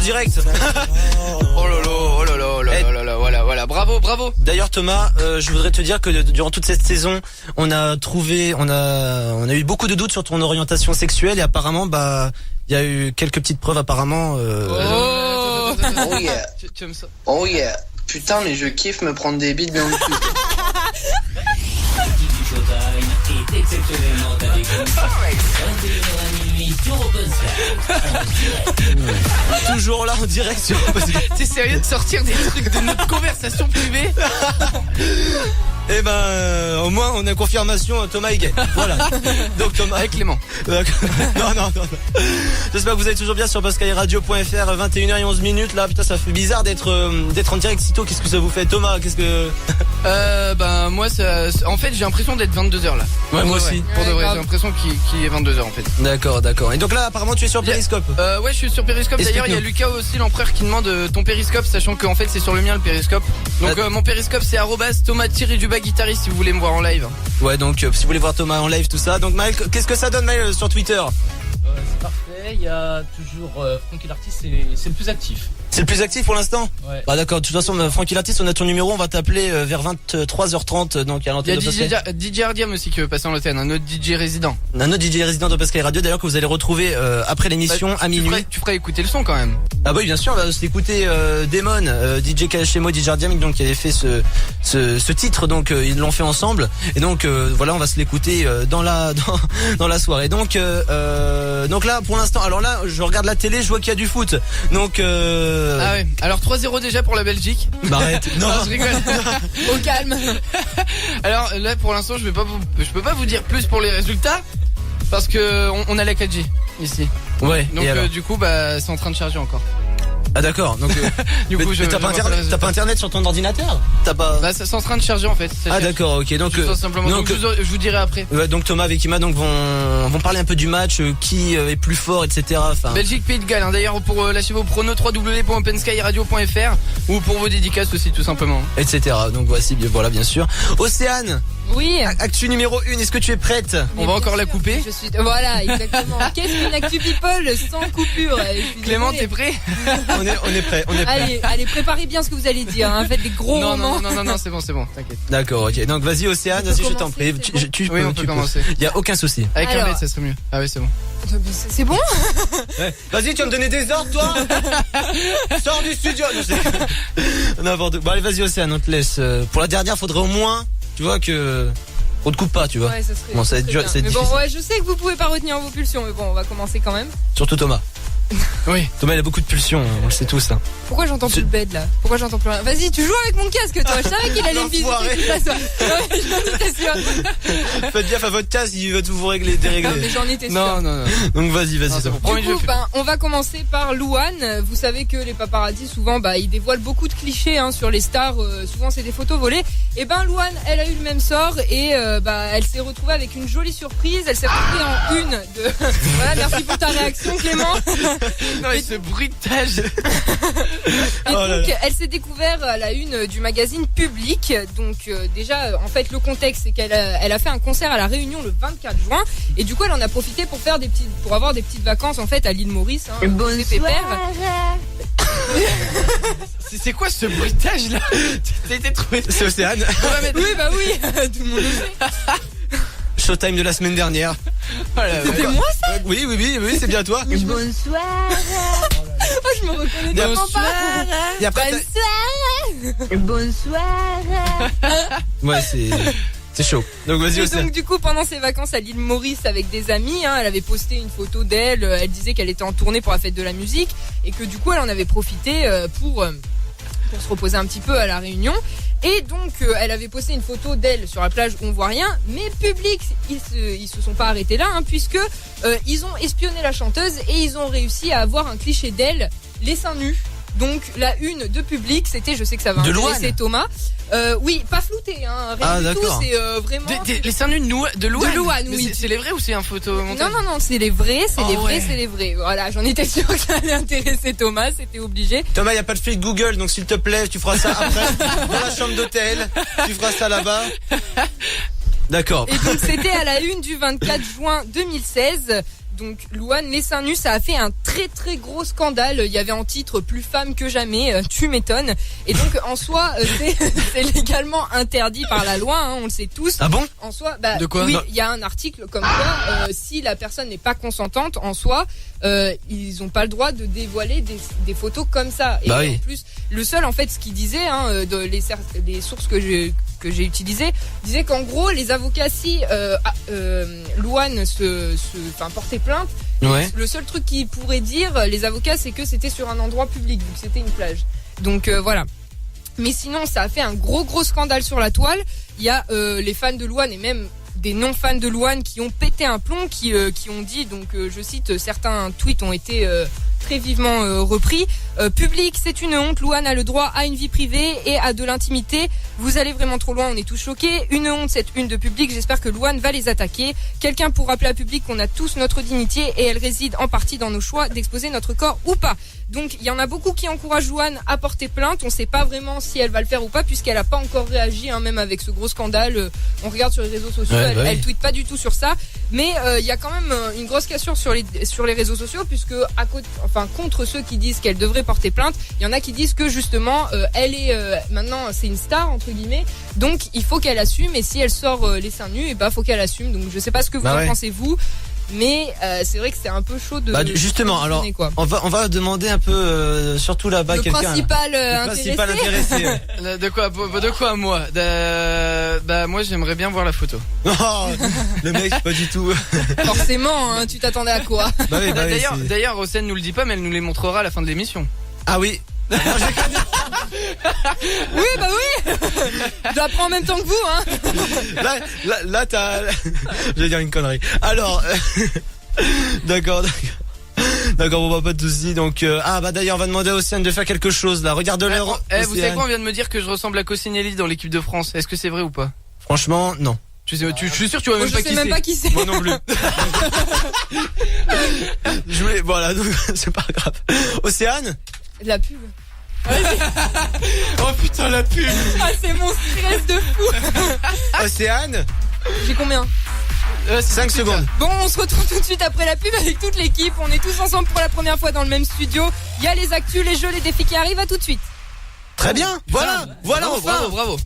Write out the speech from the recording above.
direct. Oh là là, oh là là, oh là là, là là, voilà, bravo. D'ailleurs Thomas, je voudrais te dire que durant toute cette saison, on a eu beaucoup de doutes sur ton orientation sexuelle et apparemment il y a eu quelques petites preuves apparemment. Oh yeah. Tu aimes ça? Oh yeah. Putain, mais je kiffe me prendre des bites dans le cul. Est exceptionnellement avec vous. 21h à minuit sur Open Sky. Toujours là en direct sur. T'es sérieux de sortir des trucs de notre conversation privée? Eh au moins on a confirmation, Thomas est gay. Voilà. Donc Thomas avec Clément. Non. J'espère que vous êtes toujours bien sur pascairadio.fr. 21h11 là. Putain, ça fait bizarre d'être en direct si tôt. Qu'est-ce que ça vous fait, Thomas? Qu'est-ce que moi en fait j'ai l'impression d'être 22h là. Ouais, moi aussi. Pour de vrai, j'ai l'impression qu'il est 22h en fait. D'accord. Et donc là apparemment tu es sur Periscope. Ouais, je suis sur Periscope. D'ailleurs, il y a Lucas aussi, l'empereur, qui demande ton Periscope, sachant qu'en fait c'est sur le mien le Periscope. Donc mon Periscope c'est @Thomas-du-bas guitariste si vous voulez me voir en live. Ouais, donc si vous voulez voir Thomas en live tout ça. Donc Maël, qu'est-ce que ça donne Maël sur Twitter? C'est parfait, il y a toujours Francky l'artiste, c'est le plus actif. C'est le plus actif pour l'instant? Ouais. D'accord, de toute façon Francky l'artiste, on a ton numéro, on va t'appeler vers 23h30 donc à l'antenne de Pascal. Il y a DJ Ardiam aussi qui veut passer en l'antenne, un autre DJ résident. Un autre DJ résident de Pascal Radio d'ailleurs que vous allez retrouver après l'émission à minuit. Tu ferais écouter le son quand même. Ah bah oui, bien sûr, on va s'écouter Damon, DJ KHMO, DJ Ardiam donc qui avait fait ce titre, donc ils l'ont fait ensemble et donc voilà, on va se l'écouter dans la soirée. Donc là pour l'instant, alors là je regarde la télé, je vois qu'il y a du foot. Donc ah ouais. Alors 3-0 déjà pour la Belgique. Bah arrête. Non, je rigole. Au calme. Alors là pour l'instant, je peux pas vous dire plus pour les résultats parce que on a la 4G ici. Ouais. Donc du coup c'est en train de charger encore. Ah d'accord. Donc du coup t'as pas internet sur ton ordinateur? T'as pas. C'est en train de charger en fait. Ah d'accord, ok. Donc simplement. Donc je vous dirai après. Ouais, donc Thomas avec Ima donc vont parler un peu du match, qui est plus fort, etc. Enfin. Belgique Pays de Galles. Hein. D'ailleurs pour lâcher vos pronos www.openskyradio.fr ou pour vos dédicaces aussi tout simplement. Etc. Donc voici voilà bien sûr. Océane. Oui. Actu numéro 1, est-ce que tu es prête? On va encore la couper. Je suis. Voilà, exactement. Qu'est-ce qu'une actu people sans coupure? Clément, t'es prêt? On est prêt. Allez, préparez bien ce que vous allez dire. Hein. Faites des gros moments. Non, c'est bon, t'inquiète. D'accord, ok. Donc vas-y Océane, vas-y, je t'en prie. Oui, on peut commencer. Il y a aucun souci. Avec un bête, ça serait mieux. Ah oui, c'est bon. C'est bon? Ouais. Vas-y, tu vas me donner des ordres, toi? Sors du studio. N'importe quoi. Bon allez, vas-y Océane, on te laisse. Pour la dernière, faudrait au moins, tu vois que on te coupe pas, tu vois. Ouais, ça serait. Bon, ça va être dur, c'est difficile. Bon, ouais, je sais que vous pouvez pas retenir vos pulsions, mais bon, on va commencer quand même. Surtout Thomas. Oui. Thomas il a beaucoup de pulsions, on le sait tous. Hein. Pourquoi j'entends plus le bed là? Pourquoi j'entends plus rien? Vas-y, tu joues avec mon casque toi. Je savais qu'il allait me visiter toute la soirée. Ouais, j'en étais sûr. Faites gaffe à votre casque, il va tout vous dérégler. Non, mais j'en étais sûr. Non. Donc vas-y, ça Du coup, on va commencer par Louane. Vous savez que les paparazzis souvent, ils dévoilent beaucoup de clichés sur les stars. Souvent, c'est des photos volées. Et Louane, elle a eu le même sort et elle s'est retrouvée avec une jolie surprise. Elle s'est retrouvée en une de. Voilà, merci pour ta réaction, Clément. Non, et ce bruitage. Et donc, elle s'est découverte à la une du magazine Public. Donc, déjà, en fait, le contexte, c'est qu'elle a fait un concert à La Réunion le 24 juin. Et du coup, elle en a profité pour avoir des petites vacances, en fait, à l'île Maurice. Bonsoir. C'est quoi ce bruitage là? T'as été trouvé. C'est Océane. Oui, oui. Tout le monde le sait. Showtime de la semaine dernière. Voilà, c'était moi ça? Oui, c'est bien toi. Bonsoir. Oh, je me reconnais tellement pas. Et après, Bonsoir. Ouais, c'est chaud. Donc vas-y aussi. Donc du coup pendant ses vacances à l'île Maurice avec des amis, elle avait posté une photo d'elle. Elle disait qu'elle était en tournée pour la fête de la musique et que du coup elle en avait profité pour se reposer un petit peu à La Réunion. Et donc elle avait posté une photo d'elle sur la plage où on voit rien, mais Public ils se sont pas arrêtés là puisque ils ont espionné la chanteuse et ils ont réussi à avoir un cliché d'elle, les seins nus. Donc la une de Public, c'était, je sais que ça va intéresser Thomas. Oui, pas flouté, rien du tout, c'est vraiment. Les seins nus de Louane. De Louane, oui. C'est les vrais ou c'est un photomontage? Non, c'est les vrais, c'est les vrais. Voilà, j'en étais sûre que ça allait intéresser Thomas, c'était obligé. Thomas, y a pas de flic Google, donc s'il te plaît, tu feras ça après, dans la chambre d'hôtel, tu feras ça là-bas. D'accord. Et donc c'était à la une du 24 juin 2016. Donc Louane, les seins nus, ça a fait un très très gros scandale. Il y avait en titre plus femme que jamais, tu m'étonnes. Et donc en soi, c'est légalement interdit par la loi, hein, on le sait tous. Ah bon? En soi, De quoi? oui, il y a un article comme quoi, si la personne n'est pas consentante, en soi, ils ont pas le droit de dévoiler des photos comme ça. Et oui. en plus, le seul en fait, ce qu'il disait, hein, les sources que j'ai utilisées, disait qu'en gros, les avocats, si Louane portait plainte, Ouais. le seul truc qu'ils pourraient dire, les avocats, c'est que c'était sur un endroit public, vu que c'était une plage. Donc voilà. Mais sinon, ça a fait un gros scandale sur la toile. Il y a les fans de Louane et même des non-fans de Louane qui ont pété un plomb, qui ont dit, donc je cite, certains tweets ont été très vivement repris. Public, c'est une honte. Louane a le droit à une vie privée et à de l'intimité. Vous allez vraiment trop loin, on est tous choqués. Une honte, cette une de Public. J'espère que Louane va les attaquer. Quelqu'un pour rappeler à Public qu'on a tous notre dignité et elle réside en partie dans nos choix d'exposer notre corps ou pas. Donc il y en a beaucoup qui encouragent Louane à porter plainte. On sait pas vraiment si elle va le faire ou pas puisqu'elle a pas encore réagi, hein, même avec ce gros scandale. On regarde sur les réseaux sociaux, elle tweet pas du tout sur ça. Mais il y a quand même une grosse cassure sur les réseaux sociaux puisque contre ceux qui disent qu'elle devrait porter plainte, il y en a qui disent que justement elle est maintenant c'est une star entre guillemets, donc il faut qu'elle assume et si elle sort les seins nus, et faut qu'elle assume. Donc je sais pas ce que vous en pensez vous, mais c'est vrai que c'est un peu chaud de justement, alors quoi. on va demander un peu surtout là-bas le quelqu'un. Principal intéressé. De quoi moi? Moi j'aimerais bien voir la photo. Oh, le mec pas du tout. Forcément, hein, tu t'attendais à quoi? D'ailleurs, Rosen nous le dit pas, mais elle nous les montrera à la fin de l'émission. Ah oui. Oui, je l'apprends en même temps que vous, hein. Là t'as. Je vais dire une connerie. Alors, d'accord. D'accord, bon, pas de soucis. Donc, d'ailleurs, on va demander à Océane de faire quelque chose là. Regarde l'heure. Vous savez quoi? On vient de me dire que je ressemble à Cosinelli dans l'équipe de France. Est-ce que c'est vrai ou pas? Franchement, non. Je suis sûr que tu vois même pas qui c'est. Moi non plus. Voilà, donc c'est pas grave. Océane? La pub. Oh putain, la pub. Ah, c'est mon stress de fou. Océane? J'ai combien? 5 secondes. Bon, on se retrouve tout de suite après la pub avec toute l'équipe. On est tous ensemble pour la première fois dans le même studio. Il y a les actus, les jeux, les défis qui arrivent. À tout de suite. Très bien. Voilà, enfin. Bravo.